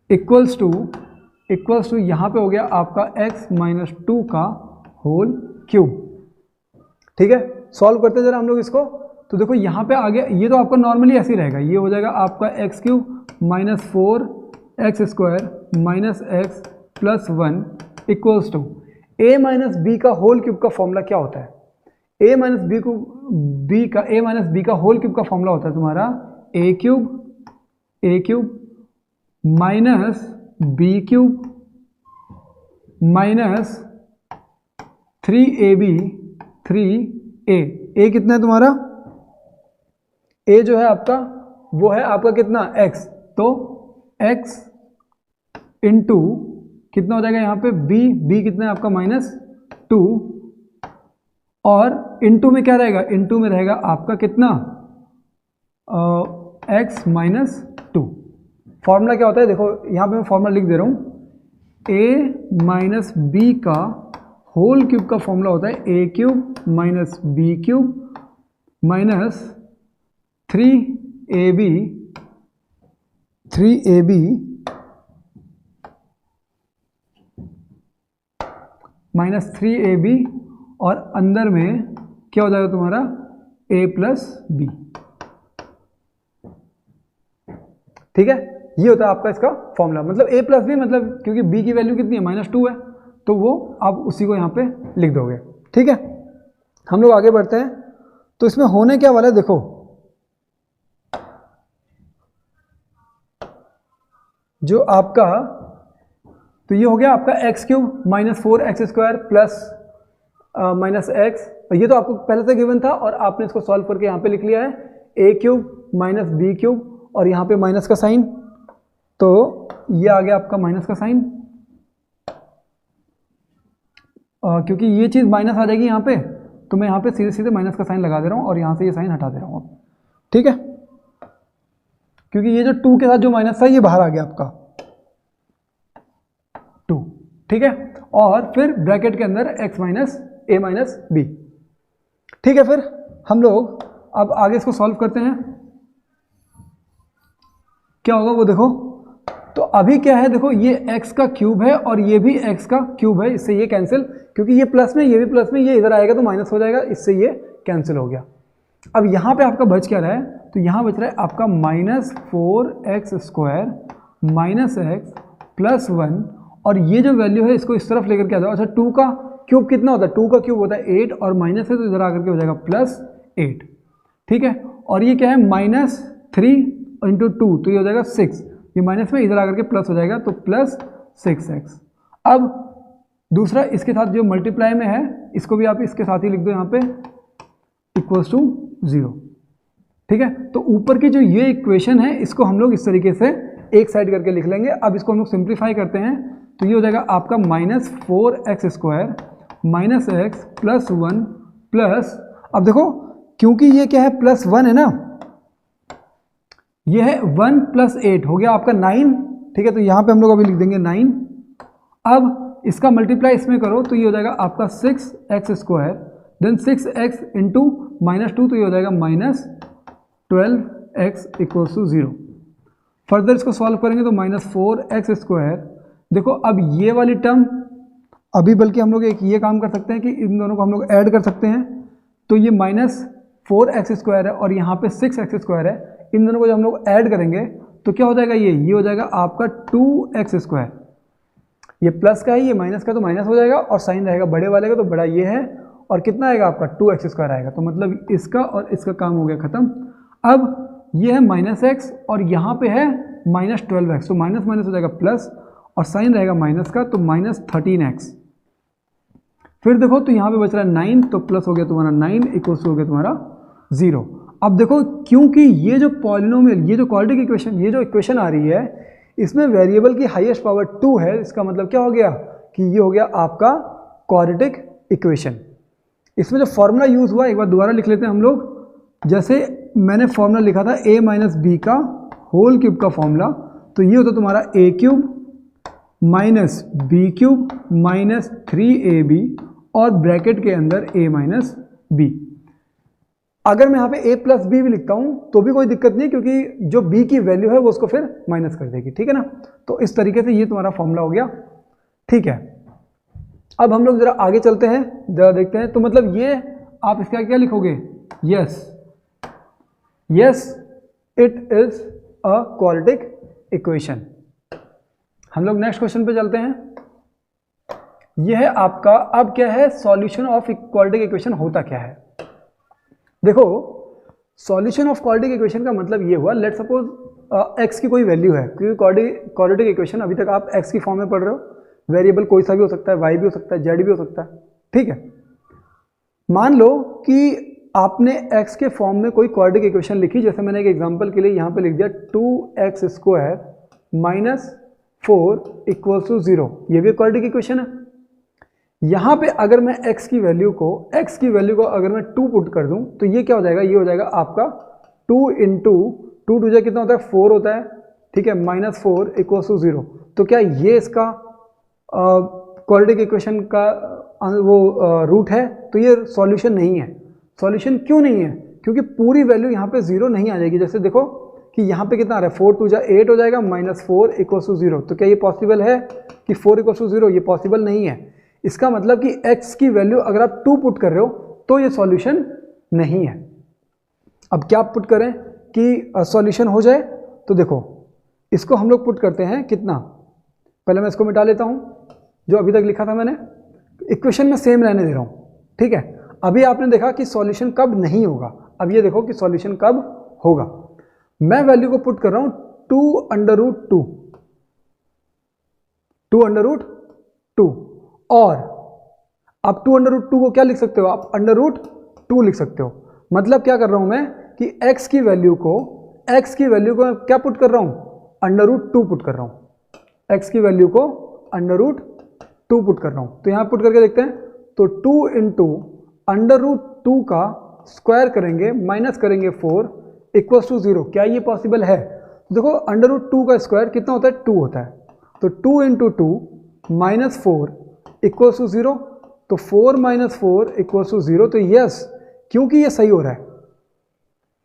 equals to यहाँ पे हो गया आपका x - 2 का होल क्यूब। ठीक है, सॉल्व करते हैं जरा हम लोग इसको। तो देखो यहाँ पे आ गया, ये तो आपका नॉर्मली ऐसे ही रहेगा, ये हो जाएगा आपका x³ - 4x² - x + 1 equals to a - b का होल क्यूब का फॉर्मूला क्या होता है? a - b का होल क्यूब का फॉर्मूला होता है तुम्हारा a³ - b³ - 3ab 3a। a कितना है तुम्हारा? a जो है आपका वो है आपका कितना, x, तो x इंटू कितना हो जाएगा यहाँ पे b कितना है आपका -2, और इंटू में क्या रहेगा, इंटू में रहेगा आपका कितना x - 2। फॉर्मूला क्या होता है, देखो यहाँ पे मैं फॉर्मूला लिख दे रहा हूँ, a - b का होल क्यूब का फॉर्मूला होता है a³ - b³ - 3ab -3ab, और अंदर में क्या हो जाएगा तुम्हारा a + b। ठीक है, ये होता है आपका इसका फॉर्मूला। मतलब a प्लस बी, मतलब क्योंकि b की वैल्यू कितनी है -2 है, तो वो आप उसी को यहाँ पे लिख दोगे। ठीक है, हम लोग आगे बढ़ते हैं। तो इसमें होने क्या वाला है देखो, जो आपका, तो ये हो गया आपका x³ -4x² प्लस -x, ये तो आपको पहले से गिवन था और आपने इसको सॉल्व करके यहाँ पे लिख लिया है a³ -b³ और यहाँ पे माइनस का साइन, तो ये आ गया आपका माइनस का साइन, क्योंकि ये चीज़ माइनस आ जाएगी यहाँ पे, तो मैं यहाँ पे सीधे सीधे माइनस का साइन लगा दे रहा हूँ और यहाँ से ये साइन हटा दे रहा हूँ अब। ठीक है, क्योंकि ये जो 2 के साथ जो माइनस था ये बाहर आ गया आपका 2। ठीक है, और फिर ब्रैकेट के अंदर x minus a minus b. ठीक है, फिर हम लोग अब आगे इसको सॉल्व करते हैं। क्या होगा वो देखो, तो अभी क्या है देखो, ये x का क्यूब है और ये भी x का क्यूब है, इससे ये कैंसिल, क्योंकि ये प्लस में ये भी प्लस में, ये इधर आएगा तो माइनस हो जाएगा, इससे ये कैंसिल हो गया। अब यहाँ पे आपका बच क्या रहा है, तो यहाँ बच रहा है आपका -4x² -x प्लस 1, और ये जो वैल्यू है इसको इस तरफ लेकर के आ जाओ। अच्छा, 2 का क्यूब कितना होता है, 2 का क्यूब होता है 8 और माइनस है तो इधर आकर के हो जाएगा +8। ठीक है, और ये क्या है -3 × 2, तो ये हो जाएगा 6, ये माइनस में इधर आकर के प्लस हो जाएगा तो +6x। अब दूसरा इसके साथ जो मल्टीप्लाई में है इसको भी आप इसके साथ ही लिख दो यहाँ पे =0। ठीक है, तो ऊपर की जो ये इक्वेशन है इसको हम लोग इस तरीके से एक साइड करके लिख लेंगे। अब इसको हम लोग सिंप्लीफाई करते हैं तो ये हो जाएगा आपका -4x² -x प्लस 1 प्लस, अब देखो क्योंकि ये क्या है +1 है ना, ये है 1 + 8 हो गया आपका 9। ठीक है, तो यहाँ पे हम लोग अभी लिख देंगे 9। अब इसका मल्टीप्लाई इसमें करो तो ये हो जाएगा आपका 6x², देन 6x × -2, तो ये हो जाएगा -12x = 0। फर्दर इसको सॉल्व करेंगे तो -4x², देखो अब ये वाली टर्म, अभी बल्कि हम लोग एक ये काम कर सकते हैं कि इन दोनों को हम लोग ऐड कर सकते हैं, तो ये -4x² है और यहाँ पे 6x² है, इन दोनों को जब हम लोग ऐड करेंगे तो क्या हो जाएगा, ये हो जाएगा आपका 2x²। ये प्लस का है, ये माइनस का, तो माइनस हो जाएगा और साइन रहेगा बड़े वाले का, तो बड़ा ये है, और कितना आएगा आपका 2x² आएगा, तो मतलब इसका और इसका काम हो गया ख़त्म। अब ये है -x और यहाँ पे है -12x, तो माइनस माइनस हो जाएगा प्लस और साइन रहेगा माइनस का, तो -13x। फिर देखो तो यहाँ पे बच रहा है 9, तो प्लस हो गया तुम्हारा 9 = हो गया तुम्हारा 0। अब देखो क्योंकि ये जो पॉलिनोमियल, ये जो क्वाड्रेटिक इक्वेशन, ये जो इक्वेशन आ रही है इसमें वेरिएबल की हाईएस्ट पावर 2 है, इसका मतलब क्या हो गया कि ये हो गया आपका क्वाड्रेटिक इक्वेशन। इसमें जो फॉर्मूला यूज़ हुआ एक बार दोबारा लिख लेते हैं हम लोग। जैसे मैंने फॉर्मूला लिखा था a - b का होल क्यूब का फॉर्मूला, तो ये होता तुम्हारा a³ - b³ - 3ab और ब्रैकेट के अंदर a - b। अगर मैं यहाँ पे a + b भी लिखता हूँ तो भी कोई दिक्कत नहीं, क्योंकि जो b की वैल्यू है वो उसको फिर माइनस कर देगी। ठीक है ना, तो इस तरीके से ये तुम्हारा फॉर्मूला हो गया। ठीक है, अब हम लोग जरा आगे चलते हैं, जरा देखते हैं। तो मतलब ये आप इसका क्या लिखोगे, yes it is a quadratic equation. हम लोग नेक्स्ट क्वेश्चन पे चलते हैं। यह है आपका, अब क्या है सॉल्यूशन ऑफ क्वाड्रेटिक इक्वेशन होता क्या है। देखो सॉल्यूशन ऑफ क्वाड्रेटिक इक्वेशन का मतलब ये हुआ, लेट सपोज x की कोई वैल्यू है, क्योंकि क्वाड्रेटिक इक्वेशन अभी तक आप x की फॉर्म में पढ़ रहे हो, वेरिएबल कोई सा भी हो सकता है, y भी हो सकता है, z भी हो सकता है। ठीक है, मान लो कि आपने x के फॉर्म में कोई क्वाड्रेटिक इक्वेशन लिखी, जैसे मैंने एक एग्जांपल के लिए यहाँ पे लिख दिया 2x² - 4 = 0, ये भी क्वाड्रेटिक इक्वेशन है। यहाँ पे अगर मैं x की वैल्यू को अगर मैं 2 पुट कर दूँ तो ये क्या हो जाएगा, ये हो जाएगा आपका 2 × 2 2 कितना होता है 4 होता है। ठीक है, -4 = 0, तो क्या ये इसका क्वाड्रेटिक इक्वेशन का वो रूट है, तो ये सॉल्यूशन नहीं है। सॉल्यूशन क्यों नहीं है, क्योंकि पूरी वैल्यू यहाँ पे 0 नहीं आ जाएगी। जैसे देखो कि यहाँ पे कितना आ रहा है, 4 × 2 = 8 हो जाएगा, -4 = 0, तो क्या ये पॉसिबल है कि 4 = 0, ये पॉसिबल नहीं है। इसका मतलब कि x की वैल्यू अगर आप 2 पुट कर रहे हो तो ये सॉल्यूशन नहीं है। अब क्या पुट करें कि सॉल्यूशन हो जाए, तो देखो इसको हम लोग पुट करते हैं कितना, पहले मैं इसको मिटा लेता हूँ जो अभी तक लिखा था मैंने, इक्वेशन में सेम रहने दे रहा हूँ, ठीक है। अभी आपने देखा कि सॉल्यूशन कब नहीं होगा, अब ये देखो कि सॉल्यूशन कब होगा। मैं वैल्यू को पुट कर रहा हूँ 2√2 और आप 2√2 को क्या लिख सकते हो, आप √2 लिख सकते हो। मतलब क्या कर रहा हूं मैं कि x की वैल्यू को क्या पुट कर रहा हूं, √2 पुट कर रहा हूं, x की वैल्यू को √2 पुट कर रहा हूं। तो यहां पुट करके देखते हैं, तो 2 इंटू √2 का स्क्वायर करेंगे माइनस करेंगे 4 इक्वल्स टू 0। क्या ये पॉसिबल है? देखो √2 का स्क्वायर कितना होता है, 2 होता है। तो 2 इंटू 2 माइनस 4 इक्वल्स टू 0, तो 4 माइनस 4 इक्वल्स टू 0। तो यस, क्योंकि ये सही हो रहा है,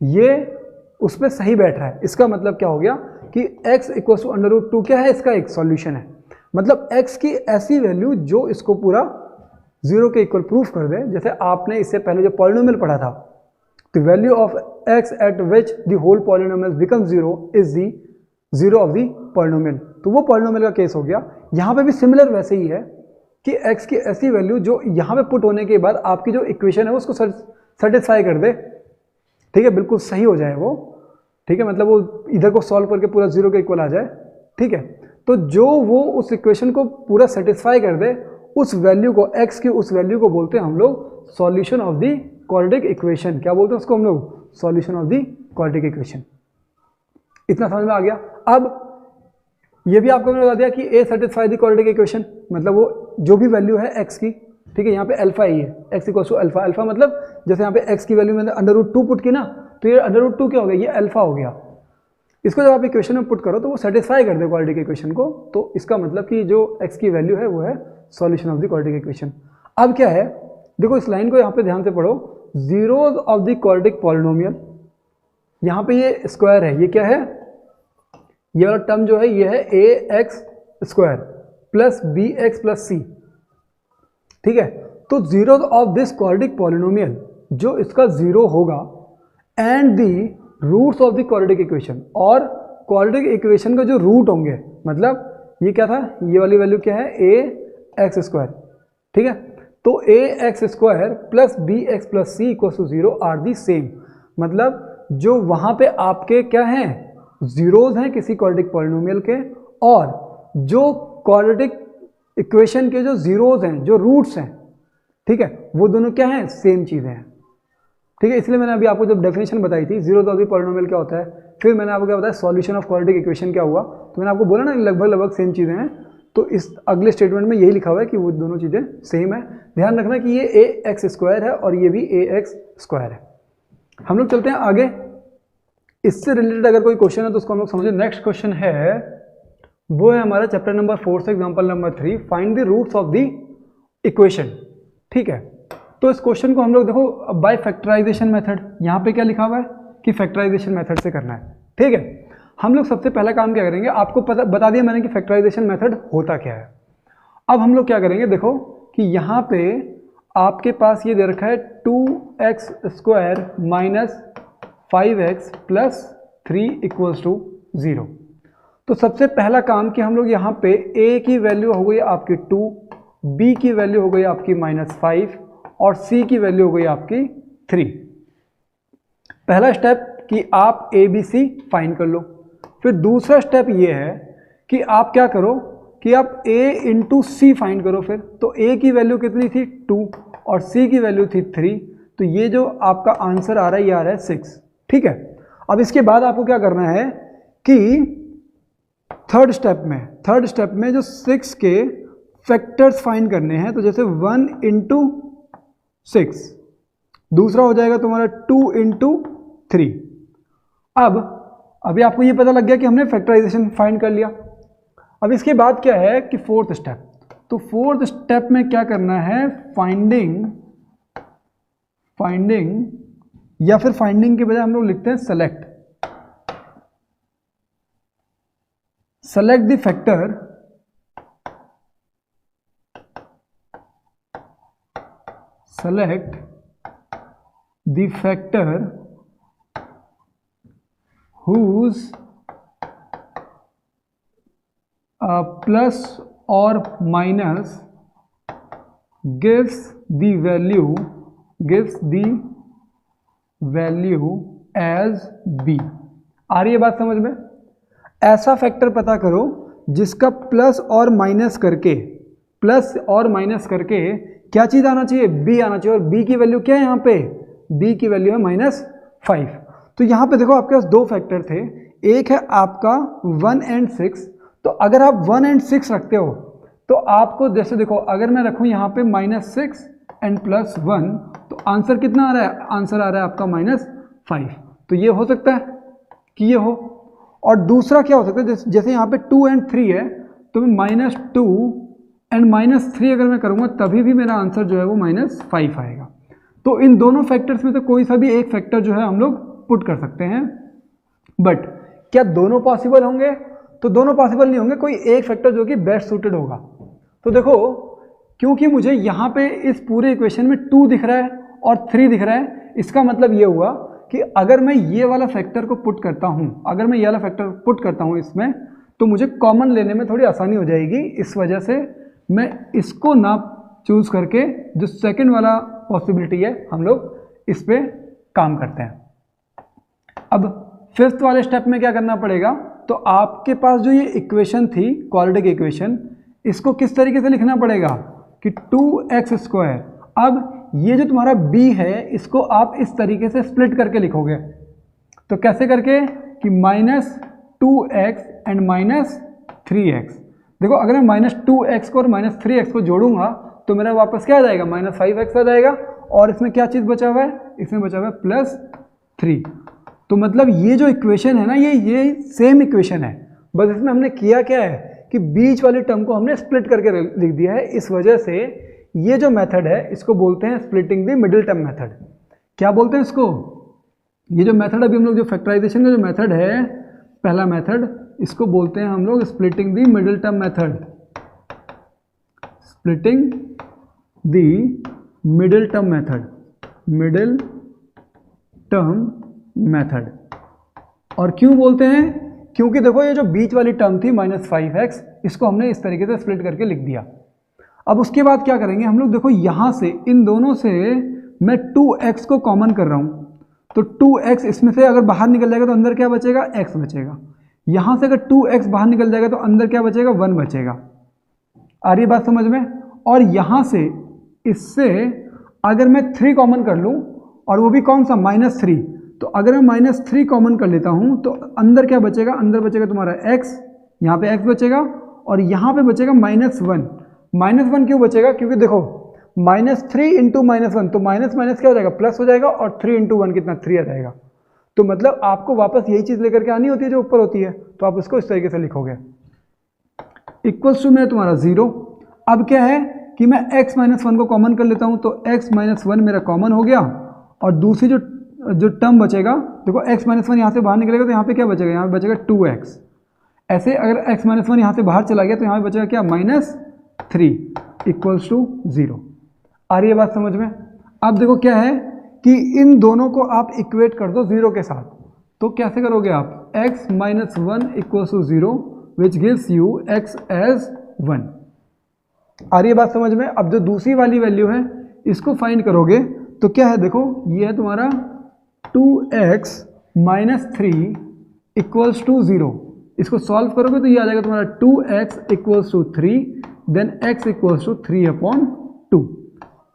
ये उस पर सही बैठ रहा है, इसका मतलब क्या हो गया कि x इक्वल्स टू √2 क्या है, इसका एक सॉल्यूशन है। मतलब x की ऐसी वैल्यू जो इसको पूरा 0 के इक्वल प्रूफ कर दे। जैसे आपने इससे पहले जो पॉलिनोमियल पढ़ा था, the value of x at which the whole polynomial become 0 is the 0 of the polynomial. तो वो पॉलिनोमियल का केस हो गया। यहाँ पे भी सिमिलर वैसे ही है कि x की ऐसी वैल्यू जो यहाँ पे पुट होने के बाद आपकी जो इक्वेशन है उसको सेटिस्फाई कर दे, ठीक है, बिल्कुल सही हो जाए वो, ठीक है, मतलब वो इधर को सॉल्व करके पूरा 0 के इक्वल आ जाए, ठीक है। तो जो वो उस इक्वेशन को पूरा सेटिस्फाई कर दे, उस वैल्यू को, x की उस वैल्यू को बोलते हैं हम लोग solution of the quadratic equation. क्या बोलते हैं उसको हम लोग, solution of the quadratic equation. इतना समझ में आ गया। अब ये भी आपको मैंने बता दिया कि a satisfy the quadratic equation, मतलब वो जो भी वैल्यू है x की, ठीक है, यहाँ पे अल्फा ही है, x equals to alpha. Alpha मतलब जैसे यहाँ पे x की वैल्यू मैंने √2 पुट की ना, तो ये √2 क्या हो गया, ये अल्फा हो गया। इसको जब आप इक्वेशन में पुट करो तो वो सेटिस्फाई कर दे क्वाड्रेटिक इक्वेशन को, तो इसका मतलब कि जो x की वैल्यू है वो है solution of the quadratic equation. अब क्या है, देखो इस लाइन को यहाँ पे ध्यान से पढ़ो, zeros of the quadratic polynomial, यहाँ पे ये स्क्वायर है, ये क्या है, ये वाला टर्म जो है ये है ax square plus bx plus c, ठीक है। तो zero of this quadratic polynomial, जो इसका जीरो होगा, and the roots of the quadratic equation, और क्वाड्रेटिक इक्वेशन का जो रूट होंगे, मतलब ये क्या था, ये वाली वैल्यू क्या है, ax स्क्वायर, ठीक है। तो ax square plus bx plus c equal to 0 are the same. मतलब जो वहां पे आपके क्या हैं, जीरोज हैं किसी क्वाड्रेटिक पॉलिनोमियल के, और जो क्वाड्रेटिक इक्वेशन के जो जीरोज हैं, जो रूट्स हैं, ठीक है, वो दोनों क्या हैं, सेम चीज़ें हैं, ठीक है। इसलिए मैंने अभी आपको जब डेफिनेशन बताई थी जीरोज ऑफ द पॉलिनोमियल क्या होता है, फिर मैंने आपको क्या बताया सॉल्यूशन ऑफ क्वाड्रेटिक इक्वेशन क्या हुआ, तो मैंने आपको बोला ना लगभग सेम चीज़ें हैं। तो इस अगले स्टेटमेंट में यही लिखा हुआ है कि वो दोनों चीज़ें सेम है। ध्यान रखना कि ये ax स्क्वायर है और ये भी ax स्क्वायर है। हम लोग चलते हैं आगे, इससे रिलेटेड अगर कोई क्वेश्चन है तो उसको हम लोग समझे। नेक्स्ट क्वेश्चन है, वो है हमारा चैप्टर नंबर 4 से example number 3, find the roots of the equation, ठीक है। तो इस क्वेश्चन को हम लोग देखो बाय फैक्टराइजेशन मेथड, यहाँ पे क्या लिखा हुआ है कि फैक्टराइजेशन मेथड से करना है, ठीक है। हम लोग सबसे पहला काम क्या करेंगे, आपको बता दिया मैंने कि फैक्टराइजेशन मेथड होता क्या है। अब हम लोग क्या करेंगे, देखो कि यहाँ पे आपके पास ये दे रखा है 2x square minus 5x plus 3 equals to 0। तो सबसे पहला काम कि हम लोग यहाँ पे a की वैल्यू हो गई आपकी 2, b की वैल्यू हो गई आपकी -5 और c की वैल्यू हो गई आपकी 3। पहला स्टेप कि आप a b c फाइंड कर लो। फिर दूसरा स्टेप ये है कि आप क्या करो कि आप a इंटू सी फाइंड करो। फिर तो a की वैल्यू कितनी थी 2 और c की वैल्यू थी 3, तो ये जो आपका आंसर आ रहा है ये आ रहा है 6, ठीक है। अब इसके बाद आपको क्या करना है कि थर्ड स्टेप में जो 6 के फैक्टर्स फाइंड करने हैं। तो जैसे 1 इंटू 6, दूसरा हो जाएगा तुम्हारा 2 इंटू 3। अब अभी आपको ये पता लग गया कि हमने फैक्टराइजेशन फाइंड कर लिया। अब इसके बाद क्या है कि फोर्थ स्टेप, तो फोर्थ स्टेप में क्या करना है, फाइंडिंग, या फिर फाइंडिंग के बजाय हम लोग लिखते हैं select the factor whose plus और minus gives the value as B. आ रही है बात समझ में? ऐसा फैक्टर पता करो जिसका प्लस और माइनस करके क्या चीज़ आना चाहिए? बी आना चाहिए। और बी की वैल्यू क्या है यहाँ पे? बी की वैल्यू है -5। तो यहाँ पे देखो आपके पास दो फैक्टर थे, एक है आपका 1 and 6। तो अगर आप 1 and 6 रखते हो तो आपको जैसे देखो, अगर मैं रखूँ यहाँ पे -6 and +1 तो आंसर कितना आ रहा है? आंसर आ रहा है आपका -5। तो ये हो सकता है कि ये हो। और दूसरा क्या हो सकता है, जैसे यहाँ पे 2 and 3 है तो मैं -2 and -3 अगर मैं करूँगा तभी भी मेरा आंसर जो है वो -5 आएगा। तो इन दोनों फैक्टर्स में से कोई सा भी एक फैक्टर जो है हम लोग पुट कर सकते हैं। बट क्या दोनों पॉसिबल होंगे? तो दोनों पॉसिबल नहीं होंगे, कोई एक फैक्टर जो कि बेस्ट सूटेड होगा। तो देखो, क्योंकि मुझे यहाँ पे इस पूरे इक्वेशन में 2 दिख रहा है और 3 दिख रहा है, इसका मतलब ये हुआ कि अगर मैं ये वाला फैक्टर को पुट करता हूँ, इसमें, तो मुझे कॉमन लेने में थोड़ी आसानी हो जाएगी। इस वजह से मैं इसको ना चूज करके जो सेकंड वाला पॉसिबिलिटी है हम लोग इस पे काम करते हैं। अब फिफ्थ वाले स्टेप में क्या करना पड़ेगा? तो आपके पास जो ये इक्वेशन थी, क्वाड्रेटिक इक्वेशन, इसको किस तरीके से लिखना पड़ेगा कि 2x²। अब ये जो तुम्हारा b है इसको आप इस तरीके से स्प्लिट करके लिखोगे। तो कैसे करके कि -2x and -3x। देखो, अगर मैं -2x को और -3x को जोड़ूंगा तो मेरा वापस क्या आ जाएगा? -5x आ जाएगा। और इसमें क्या चीज़ बचा हुआ है? इसमें बचा हुआ है +3। तो मतलब ये जो इक्वेशन है ना, ये सेम इक्वेशन है, बस इसमें हमने किया क्या है कि बीच वाली टर्म को हमने स्प्लिट करके लिख दिया है। इस वजह से ये जो मेथड है इसको बोलते हैं splitting the middle term method. क्या बोलते हैं इसको? ये जो मेथड अभी हम लोग जो फैक्टराइजेशन का जो मेथड है, पहला मेथड, इसको बोलते हैं हम लोग splitting the middle term method. Splitting the middle term method. और क्यों बोलते हैं? क्योंकि देखो, ये जो बीच वाली टर्म थी -5x, इसको हमने इस तरीके से स्प्लिट करके लिख दिया। अब उसके बाद क्या करेंगे हम लोग? देखो, यहाँ से इन दोनों से मैं 2x को कॉमन कर रहा हूँ, तो 2x इसमें से अगर बाहर निकल जाएगा तो अंदर क्या बचेगा? x बचेगा। यहाँ से अगर 2x बाहर निकल जाएगा तो अंदर क्या बचेगा? 1 बचेगा। आ रही है बात समझ में? और यहाँ से इससे अगर मैं 3 कॉमन कर लूँ, और वो भी कौन सा? -3। तो अगर मैं -3 कॉमन कर लेता हूँ तो अंदर क्या बचेगा? अंदर बचेगा तुम्हारा x, यहाँ पे x बचेगा, और यहाँ पे बचेगा -1। -1 क्यों बचेगा? क्योंकि देखो, -3 × -1, तो माइनस माइनस क्या हो जाएगा? प्लस हो जाएगा, और 3 × 1 कितना? 3 आ जाएगा। तो मतलब आपको वापस यही चीज़ लेकर के आनी होती है जो ऊपर होती है, तो आप उसको इस तरीके से लिखोगे। इक्वल्स टू में तुम्हारा 0। अब क्या है कि मैं x - 1 को कॉमन कर लेता हूँ, तो x - 1 मेरा कॉमन हो गया, और दूसरी जो टर्म बचेगा, देखो x - 1 यहाँ से बाहर निकलेगा तो यहाँ पे क्या बचेगा? यहाँ पे बचेगा 2x। ऐसे अगर x - 1 यहाँ से बाहर चला गया तो यहाँ पे बचेगा क्या? -3 इक्वल्स टू 0। आ रही है बात समझ में? अब देखो क्या है कि इन दोनों को आप इक्वेट कर दो 0 के साथ। तो कैसे करोगे आप? x - 1 equals to 0 which gives you x as 1। आ रही है बात समझ में? अब जो दूसरी वाली वैल्यू है इसको फाइंड करोगे तो क्या है? देखो, ये है तुम्हारा 2x - 3 इक्वल्स टू 0। इसको सॉल्व करोगे तो ये आ जाएगा तुम्हारा 2x equals to 3, then x equals to 3/2।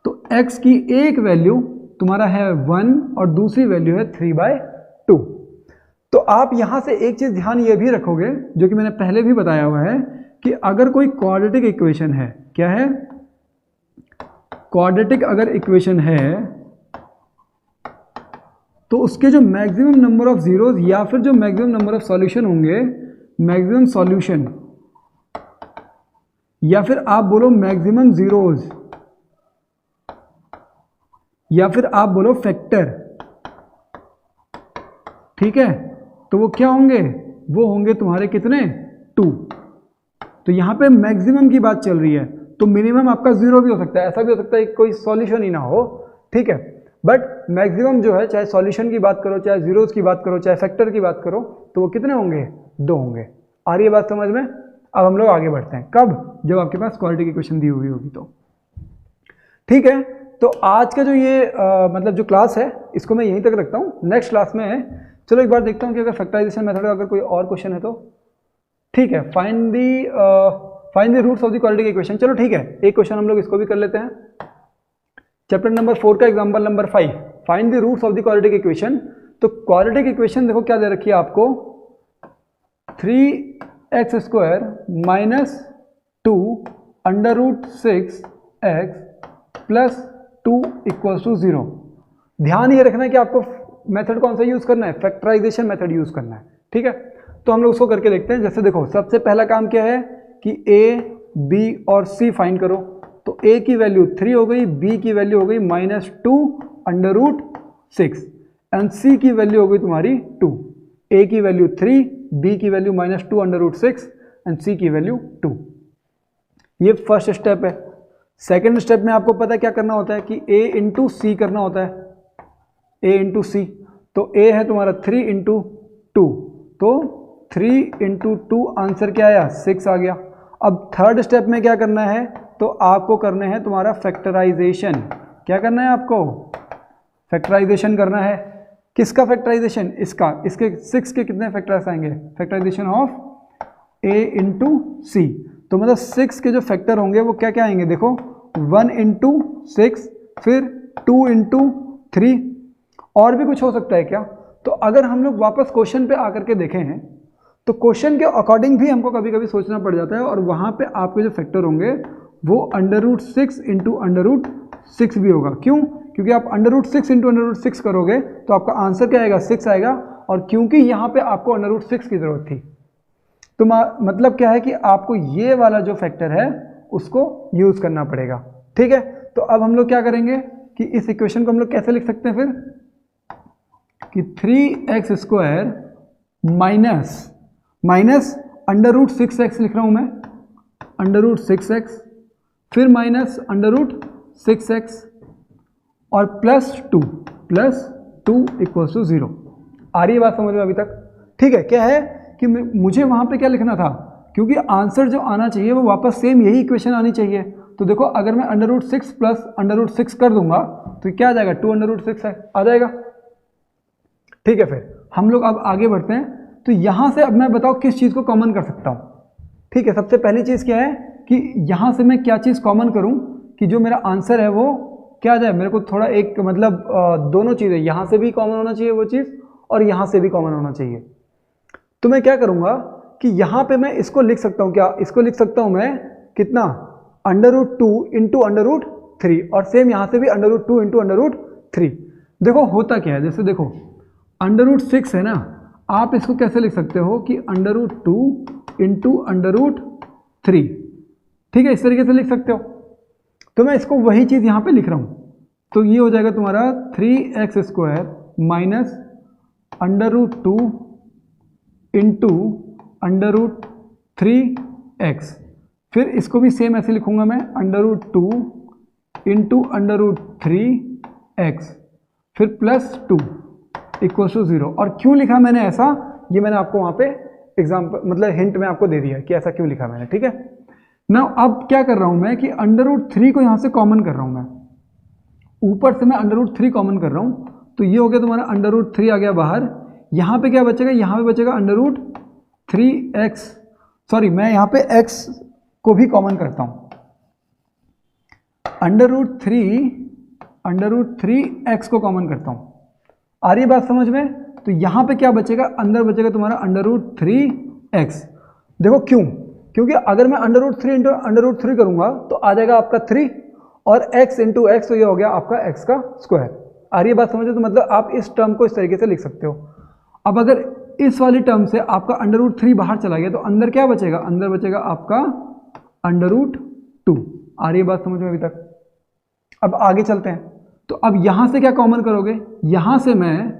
तो x की एक वैल्यू तुम्हारा है 1 और दूसरी वैल्यू है 3/2। तो आप यहाँ से एक चीज़ ध्यान ये भी रखोगे, जो कि मैंने पहले भी बताया हुआ है, कि अगर कोई क्वाड्रेटिक इक्वेशन है, क्या है? क्वाड्रेटिक अगर इक्वेशन है तो उसके जो मैक्सिमम नंबर ऑफ जीरोज या फिर जो मैक्सिमम नंबर ऑफ सॉल्यूशन होंगे, मैक्सिमम सॉल्यूशन, या फिर आप बोलो मैक्सिमम जीरोज, या फिर आप बोलो फैक्टर, ठीक है? तो वो क्या होंगे? वो होंगे तुम्हारे कितने? 2। तो यहाँ पे मैक्सिमम की बात चल रही है, तो मिनिमम आपका 0 भी हो सकता है, ऐसा भी हो सकता है कि कोई सॉल्यूशन ही ना हो, ठीक है? बट मैक्सिमम जो है, चाहे सॉल्यूशन की बात करो, चाहे जीरोस की बात करो, चाहे फैक्टर की बात करो, तो वो कितने होंगे? 2 होंगे। आ रही है बात समझ में? अब हम लोग आगे बढ़ते हैं, कब? जब आपके पास क्वाड्रेटिक इक्वेशन दी हुई होगी तो। ठीक है, तो आज का जो ये मतलब जो क्लास है इसको मैं यहीं तक रखता हूँ। नेक्स्ट क्लास में चलो एक बार देखता हूँ कि अगर फैक्टराइजेशन मेथड का अगर कोई और क्वेश्चन है तो। ठीक है, find the roots of the quadratic equation. चलो ठीक है, एक क्वेश्चन हम लोग इसको भी कर लेते हैं। चैप्टर नंबर 4 का example number 5, find the roots of the quadratic equation. तो क्वाड्रेटिक इक्वेशन देखो क्या दे रखी है आपको, 3x² minus 2 under root 6x plus 2 equals to 0। ध्यान ये रखना है कि आपको मेथड कौन सा यूज़ करना है, फैक्टराइजेशन मेथड यूज़ करना है। ठीक है, तो हम लोग उसको करके देखते हैं। जैसे देखो, सबसे पहला काम क्या है कि a, b और c फाइंड करो। तो a की वैल्यू 3 हो गई, b की वैल्यू हो गई -2 अंडर रूट 6 एंड c की वैल्यू हो गई तुम्हारी 2। a की वैल्यू 3, b की value -2 under root 6 and c की वैल्यू 2। ये फर्स्ट स्टेप है। सेकेंड स्टेप में आपको पता है क्या करना होता है कि a इंटू सी करना होता है, a इंटू सी। तो a है तुम्हारा 3 इंटू 2, तो 3 इंटू 2 आंसर क्या आया, 6 आ गया। अब थर्ड स्टेप में क्या करना है, तो आपको करना है तुम्हारा फैक्टराइजेशन। क्या करना है आपको, फैक्टराइजेशन करना है। किसका फैक्टराइजेशन, इसका। इसके 6 के कितने फैक्टर्स आएंगे, फैक्टराइजेशन ऑफ a इंटू सी। तो मतलब 6 के जो फैक्टर होंगे वो क्या क्या आएंगे, देखो 1 इंटू 6, फिर 2 इंटू 3, और भी कुछ हो सकता है क्या। तो अगर हम लोग वापस क्वेश्चन पे आकर के देखें हैं तो क्वेश्चन के अकॉर्डिंग भी हमको कभी कभी सोचना पड़ जाता है, और वहाँ पे आपके जो फैक्टर होंगे वो under root 6 into under root 6 भी होगा। क्यों, क्योंकि आप under root 6 into under root 6 करोगे तो आपका आंसर क्या आएगा, 6 आएगा। और क्योंकि यहाँ पे आपको अंडर रूट 6 की जरूरत थी, तो मतलब क्या है कि आपको ये वाला जो फैक्टर है उसको यूज करना पड़ेगा। ठीक है, तो अब हम लोग क्या करेंगे कि इस इक्वेशन को हम लोग कैसे लिख सकते हैं फिर, कि 3x² minus under root 6x लिख रहा हूं मैं, अंडर रूट 6x, फिर माइनस अंडर रूट 6x और प्लस 2 इक्वल्स टू 0। आ रही है बात समझ में अभी तक? ठीक है, क्या है कि मुझे वहाँ पे क्या लिखना था, क्योंकि आंसर जो आना चाहिए वो वापस सेम यही इक्वेशन आनी चाहिए। तो देखो, अगर मैं under root 6 plus under root 6 कर दूंगा तो क्या आ जाएगा, 2 अंडर रूट 6 आ जाएगा। ठीक है, फिर हम लोग अब आगे बढ़ते हैं। तो यहाँ से अब मैं बताओ किस चीज़ को कॉमन कर सकता हूँ। ठीक है, सबसे पहली चीज़ क्या है कि यहाँ से मैं क्या चीज़ कॉमन करूँ कि जो मेरा आंसर है वो क्या आ जाए। मेरे को थोड़ा एक मतलब दोनों चीज़ें, यहाँ से भी कॉमन होना चाहिए वो चीज़ और यहाँ से भी कॉमन होना चाहिए। तो मैं क्या करूँगा कि यहाँ पे मैं इसको लिख सकता हूँ, क्या इसको लिख सकता हूँ मैं, कितना, under root 2 into under root 3, और सेम यहाँ से भी under root 2 into under root 3। देखो होता क्या है, जैसे देखो अंडर रूट 6 है ना, आप इसको कैसे लिख सकते हो कि under root 2 into under root 3। ठीक है, इस तरीके से लिख सकते हो। तो मैं इसको वही चीज़ यहाँ पे लिख रहा हूँ। तो ये हो जाएगा तुम्हारा 3x² minus under root 2 into under root 3x, फिर इसको भी सेम ऐसे लिखूंगा मैं, under root 2 into under root 3x, फिर प्लस 2 इक्वल टू 0। और क्यों लिखा मैंने ऐसा, ये मैंने आपको वहाँ पे एग्जाम्पल मतलब हिंट में आपको दे दिया कि ऐसा क्यों लिखा मैंने। ठीक है ना, अब क्या कर रहा हूँ मैं कि अंडर रूट 3 को यहाँ से कॉमन कर रहा हूँ मैं, ऊपर से मैं अंडर रूट 3 कॉमन कर रहा हूँ। तो ये हो गया तुम्हारा अंडर रूट 3 आ गया बाहर। यहाँ पे क्या बचेगा, यहाँ पे बचेगा अंडर रूट 3x, सॉरी मैं यहाँ पे x को भी कॉमन करता हूँ, अंडर रूट 3x को कॉमन करता हूँ। आ रही है बात समझ में? तो यहाँ पे क्या बचेगा, अंदर बचेगा तुम्हारा अंडर रूट 3x। देखो क्यों, क्योंकि अगर मैं under root 3 into under root 3 करूँगा तो आ जाएगा आपका 3, और x इंटू एक्स, तो ये हो गया आपका x का स्क्वायर। आ रही है बात समझ में? तो मतलब आप इस टर्म को इस तरीके से लिख सकते हो। अब अगर इस वाली टर्म से आपका अंडर रूट 3 बाहर चला गया तो अंदर क्या बचेगा, अंदर बचेगा आपका अंडर रूट 2। आ रही है बात समझ में अभी तक? अब आगे चलते हैं। तो अब यहां से क्या कॉमन करोगे, यहां से मैं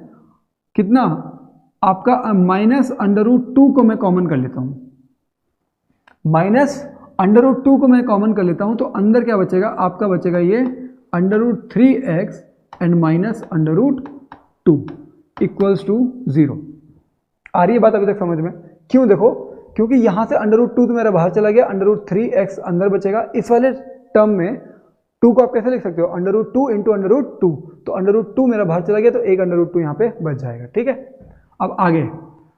कितना, आपका माइनस अंडर रूट 2 को मैं कॉमन कर लेता हूं, माइनस अंडर रूट 2 को मैं कॉमन कर लेता हूं। तो अंदर क्या बचेगा, आपका बचेगा ये under root 3x and minus under root 2 equals to 0। आ रही है बात अभी तक समझ में? क्यों, देखो क्योंकि यहाँ से √2 तो मेरा बाहर चला गया, √3x अंदर बचेगा। इस वाले टर्म में 2 को आप कैसे लिख सकते हो, √2 इंटू √2, तो √2 मेरा बाहर चला गया तो एक √2 यहाँ पे बच जाएगा। ठीक है, अब आगे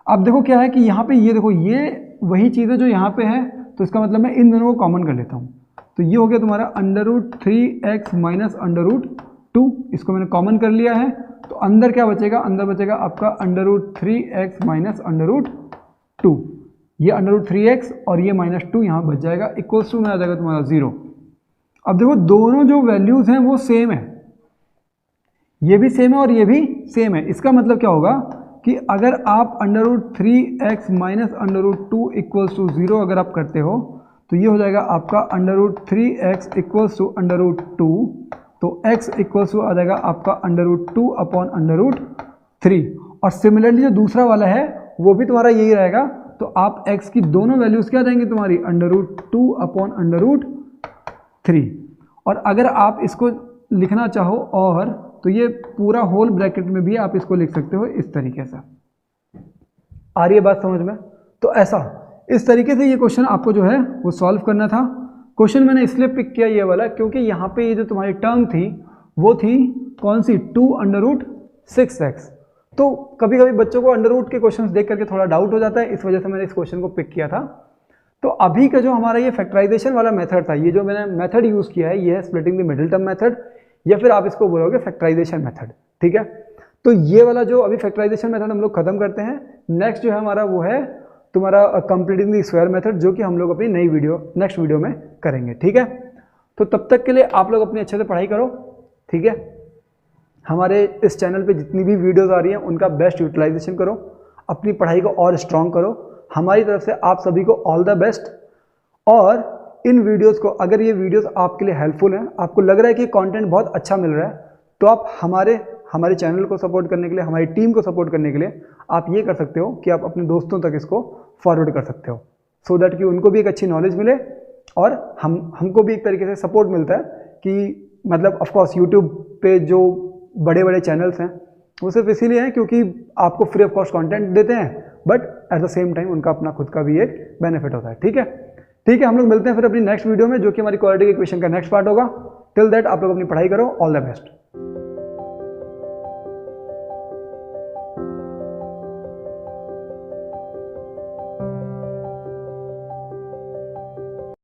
अब देखो क्या है कि यहाँ पे ये देखो, ये वही चीज़ है जो यहाँ पे है, तो इसका मतलब मैं इन दोनों को कॉमन कर लेता हूँ। तो ये हो गया तुम्हारा √3x माइनस √2, इसको मैंने कॉमन कर लिया है। तो अंदर क्या बचेगा, अंदर बचेगा आपका √3x माइनस √2, ये √3x और ये -2 यहाँ बच जाएगा, इक्वल्स टू में आ जाएगा तुम्हारा 0। अब देखो दोनों जो वैल्यूज़ हैं वो सेम है, ये भी सेम है और ये भी सेम है। इसका मतलब क्या होगा कि अगर आप √3x माइनस √2 इक्वल्स टू 0 अगर आप करते हो तो ये हो जाएगा आपका √3x इक्वल्स टू √2, तो x इक्वल्स टू आ जाएगा आपका √2 अपॉन √3। और सिमिलरली जो दूसरा वाला है वो भी तुम्हारा यही रहेगा, तो आप x की दोनों वैल्यूज़ क्या देंगे तुम्हारी, √2 अपॉन √3। और अगर आप इसको लिखना चाहो और तो ये पूरा होल ब्रैकेट में भी आप इसको लिख सकते हो इस तरीके से। आ रही है बात समझ में? तो ऐसा इस तरीके से ये क्वेश्चन आपको जो है वो सॉल्व करना था। क्वेश्चन मैंने इसलिए पिक किया ये वाला क्योंकि यहाँ पे ये जो तुम्हारी टर्म थी वो थी कौन सी, 2√6x। तो कभी कभी बच्चों को अंडर के क्वेश्चंस देख करके थोड़ा डाउट हो जाता है, इस वजह से मैंने इस क्वेश्चन को पिक किया था। तो अभी का जो हमारा ये फैक्टराइजेशन वाला मेथड था, ये जो मैंने मेथड यूज़ किया है ये है splitting the middle term method, या फिर आप इसको बोलोगे फैक्टराइजेशन मेथड। ठीक है, तो ये वाला जो अभी फैक्टराइजेशन मेथड हम लोग खत्म करते हैं। नेक्स्ट जो है हमारा वो है तुम्हारा कंप्लीटिंग द स्क्वायर मेथड, जो कि हम लोग अपनी नई वीडियो नेक्स्ट वीडियो में करेंगे। ठीक है, तो तब तक के लिए आप लोग अपनी अच्छे से पढ़ाई करो। ठीक है, हमारे इस चैनल पे जितनी भी वीडियोस आ रही हैं उनका बेस्ट यूटिलाइजेशन करो, अपनी पढ़ाई को और स्ट्रॉन्ग करो। हमारी तरफ से आप सभी को ऑल द बेस्ट। और इन वीडियोस को, अगर ये वीडियोस आपके लिए हेल्पफुल हैं, आपको लग रहा है कि कंटेंट बहुत अच्छा मिल रहा है, तो आप हमारे चैनल को सपोर्ट करने के लिए, हमारी टीम को सपोर्ट करने के लिए आप ये कर सकते हो कि आप अपने दोस्तों तक इसको फॉरवर्ड कर सकते हो, सो दैट कि उनको भी एक अच्छी नॉलेज मिले और हमको भी एक तरीके से सपोर्ट मिलता है कि मतलब ऑफकोर्स यूट्यूब पे जो बड़े बड़े चैनल्स हैं वो सिर्फ इसीलिए हैं क्योंकि आपको फ्री ऑफ कॉस्ट कंटेंट देते हैं, but at the same time उनका अपना खुद का भी एक बेनिफिट होता है। ठीक है, ठीक है, हम लोग मिलते हैं फिर अपनी नेक्स्ट वीडियो में, जो कि हमारी क्वाड्रेटिक इक्वेशन का नेक्स्ट पार्ट होगा। टिल दैट आप लोग अपनी पढ़ाई करो। All the best.